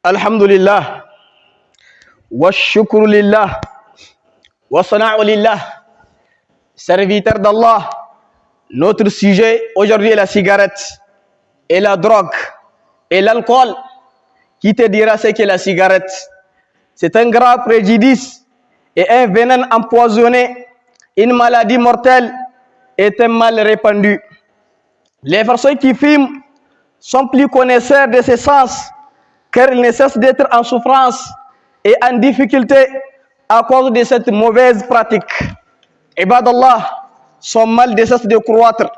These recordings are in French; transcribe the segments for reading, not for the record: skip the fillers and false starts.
Alhamdulillah, wa shukru lillah, wa sana'u lillah, serviteur d'Allah. Notre sujet aujourd'hui est la cigarette et la drogue et l'alcool. Qui te dira ce qu'est la cigarette? C'est un grave préjudice et un venin empoisonné, une maladie mortelle et un mal répandu. Les personnes qui fument sont plus connaisseurs de ces sens, car ils ne cessent d'être en souffrance et en difficulté à cause de cette mauvaise pratique. Ibadallah, son mal ne cesse de croître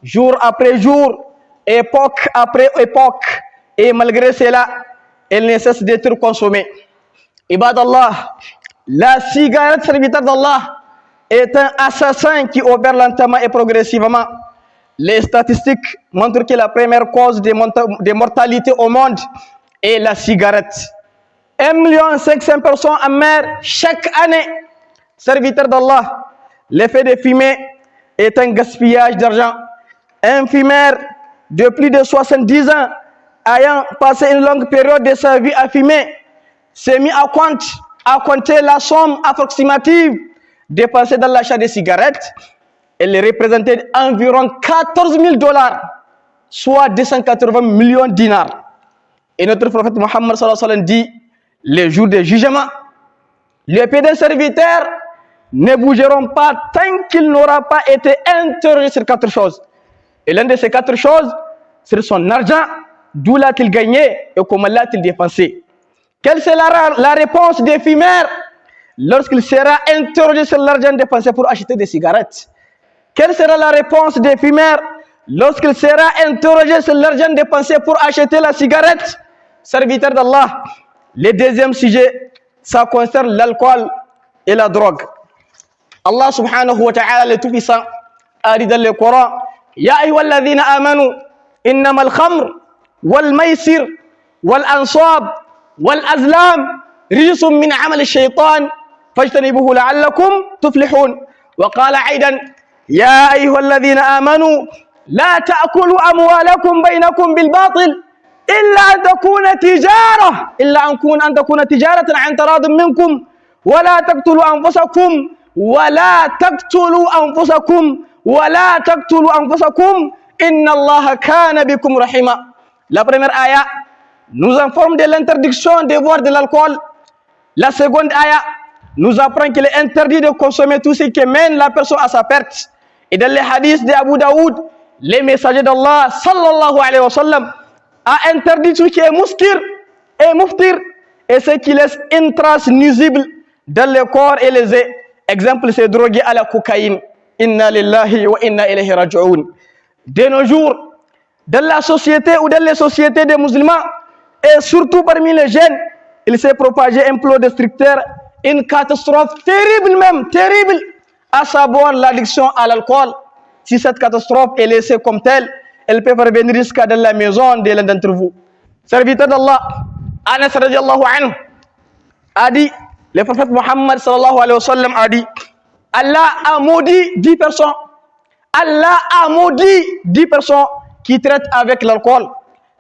jour après jour, époque après époque, et malgré cela, elle ne cesse d'être consommée. Ibadallah, la cigarette, serviteur d'Allah, est un assassin qui opère lentement et progressivement. Les statistiques montrent que la première cause de mortalité au monde est la cigarette. 1 500 000 personnes en mer chaque année. Serviteur d'Allah, l'effet de fumer est un gaspillage d'argent. Un fumeur de plus de 70 ans, ayant passé une longue période de sa vie à fumer, s'est mis à compter la somme approximative dépensée dans l'achat de cigarettes. Elle représentait environ 14 000 $, soit 280 millions de dinars. Et notre prophète Mohammed sallallahu alayhi wa sallam dit, les jours de jugement, les pieds d'un serviteur ne bougeront pas tant qu'il n'aura pas été interrogé sur 4 choses. Et l'une de ces 4 choses, c'est son argent, d'où l'a-t-il gagné et comment l'a-t-il dépensé. Quelle sera la réponse des fumeurs lorsqu'il sera interrogé sur l'argent dépensé pour acheter des cigarettes? Quelle sera la réponse des fumeurs lorsqu'il sera interrogé sur l'argent dépensé pour acheter la cigarette? Serviteur d'Allah, le deuxième sujet, ça concerne l'alcool et la drogue. Allah subhanahu wa ta'ala, le Tout-Puissant, a dit dans le Coran, Ya ayyuhalladhina amanu, innamal khamr, wal maysir, wal ansab, wal azlam, rijsum min amal ash-shaytan, fajtanibuhu la'allakum tuflihun. Wa qala aidan, يا أيها الذين آمنوا لا تأكلوا أموالكم بينكم بالباطل إلا أن تكون تجارة عن تراض منكم ولا تقتلوا أنفسكم إن الله كان بكم رحيما. La première ayah nous informe de l'interdiction de boire de l'alcool. La seconde ayah nous apprend qu'il est interdit de consommer tout ce qui mène la personne à sa perte. Et dans les hadiths d'Abu Daoud, les messagers d'Allah sallallahu alayhi wa sallam a interdit tout ce qui est muskir et muftir et ce qui laisse une trace nuisible dans le corps et les yeux. Exemple, c'est drogué à la cocaïne. Inna lillahi wa inna ilayhi raji'un. De nos jours, dans la société ou dans les sociétés des musulmans et surtout parmi les jeunes, il s'est propagé un plot destructeur, une catastrophe terrible même, terrible, à savoir l'addiction à l'alcool. Si cette catastrophe est laissée comme telle, elle peut parvenir jusqu'à dans la maison de l'un d'entre vous. Serviteur d'Allah, Anas radiallahu anhu a dit, le prophète Mohammed sallallahu alayhi wa sallam a dit, Allah a maudit 10 personnes. Allah a maudit 10 personnes qui traitent avec l'alcool.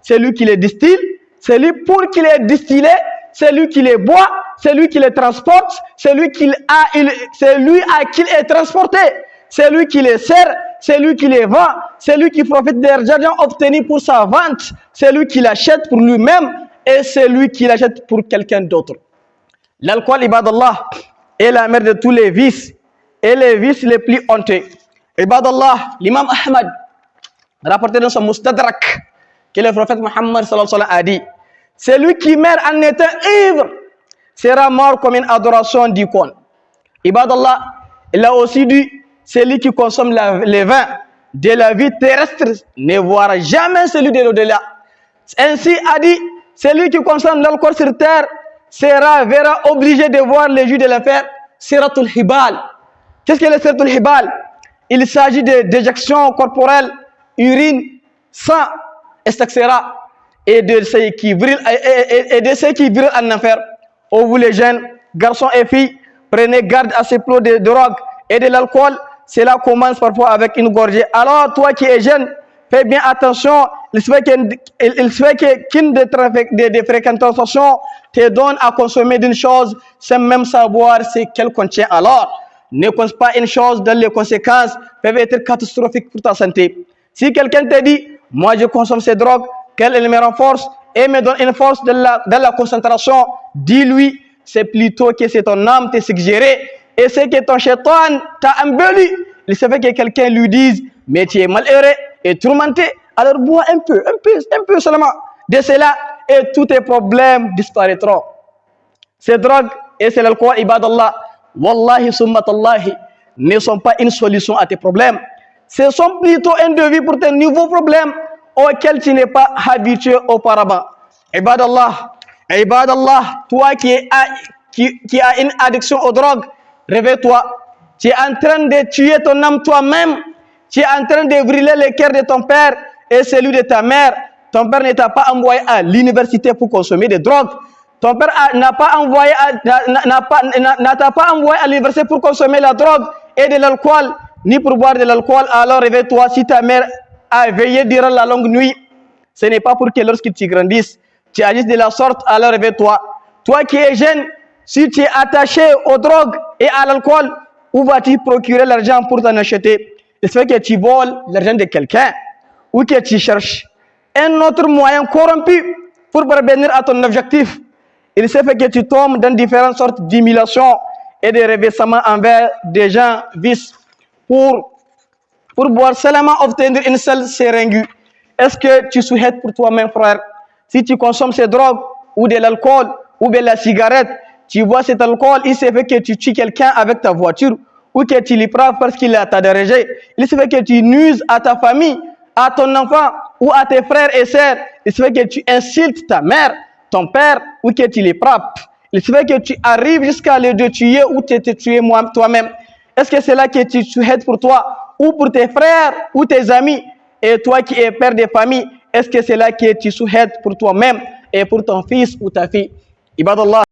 Celui qui les distille, celui pour qui les distillé, celui qui les boit, celui qui les transporte, celui à qui il est transporté, celui qui les sert, celui qui les vend, celui qui profite de l'argent obtenu pour sa vente, celui qui l'achète pour lui-même et celui qui l'achète pour quelqu'un d'autre. L'alcool, ibadallah, est la mère de tous les vices et les vices les plus honteux. Ibadallah, l'imam Ahmad, rapporté dans son Mustadrak, que le prophète Mohammed sallallahu alayhi wa sallam a dit, celui qui meurt en étant ivre sera mort comme une adoration d'icône. Ibadallah, il a aussi dit, celui qui consomme les vins de la vie terrestre ne verra jamais celui de l'au-delà. Ainsi a dit, celui qui consomme l'alcool sur terre verra obligé de voir les jus de l'enfer, Siratul Hibal. Qu'est-ce que le Siratul Hibal? Il s'agit de déjection corporelle, urine, sang, etc. Et de ceux qui brillent en enfer. Oh vous les jeunes, garçons et filles, prenez garde à ces plots de drogue et de l'alcool. Cela commence parfois avec une gorgée. Alors toi qui es jeune, fais bien attention il se fait qu'une des fréquentations te donne à consommer d'une chose sans même savoir ce qu'elle contient. Alors, ne consomme pas une chose dont les conséquences peuvent être catastrophiques pour ta santé. Si quelqu'un te dit, moi je consomme ces drogues, qu'elle me renforce et me donne une force de la concentration, dis-lui, c'est plutôt que c'est ton âme qui t'est suggérée et c'est que ton shaitan t'a embelli. Il se fait que quelqu'un lui dise, mais tu es malheureux et tourmenté, alors bois un peu seulement de cela et tous tes problèmes disparaîtront. Ces drogues et c'est l'alcool, ibadallah, wallahi summatallahi, ne sont pas une solution à tes problèmes. Ce sont plutôt un devis pour tes nouveaux problèmes auxquels tu n'es pas habitué auparavant. Ibadallah, toi qui as une addiction aux drogues, réveille-toi. Tu es en train de tuer ton âme toi-même. Tu es en train de brûler le cœur de ton père et celui de ta mère. Ton père ne t'a pas envoyé à l'université pour consommer des drogues. Ton père n'a pas envoyé à l'université pour consommer la drogue et de l'alcool, ni pour boire de l'alcool. Alors réveille-toi. Si ta mère a veillé durant la longue nuit, ce n'est pas pour que lorsque tu grandisses, tu agisses de la sorte, alors réveille-toi. Toi qui es jeune, si tu es attaché aux drogues et à l'alcool, où vas-tu procurer l'argent pour t'en acheter? Il se fait que tu voles l'argent de quelqu'un ou que tu cherches un autre moyen corrompu pour parvenir à ton objectif. Il se fait que tu tombes dans différentes sortes d'humiliations et de revêtements envers des gens vices pour pouvoir seulement obtenir une seule seringue. Est-ce que tu souhaites pour toi-même, frère, si tu consommes ces drogues ou de l'alcool ou de la cigarette, tu vois cet alcool, il se fait que tu tues quelqu'un avec ta voiture ou que tu l'éprouves parce qu'il t'a dérangé. Il se fait que tu nuises à ta famille, à ton enfant ou à tes frères et sœurs. Il se fait que tu insultes ta mère, ton père ou que tu les frappes. Il se fait que tu arrives jusqu'à les tuer ou te tuer toi-même. Est-ce que c'est là que tu souhaites pour toi ou pour tes frères ou tes amis? Et toi qui es père de famille, est-ce que c'est là que tu souhaites pour toi-même et pour ton fils ou ta fille? Ibadallah.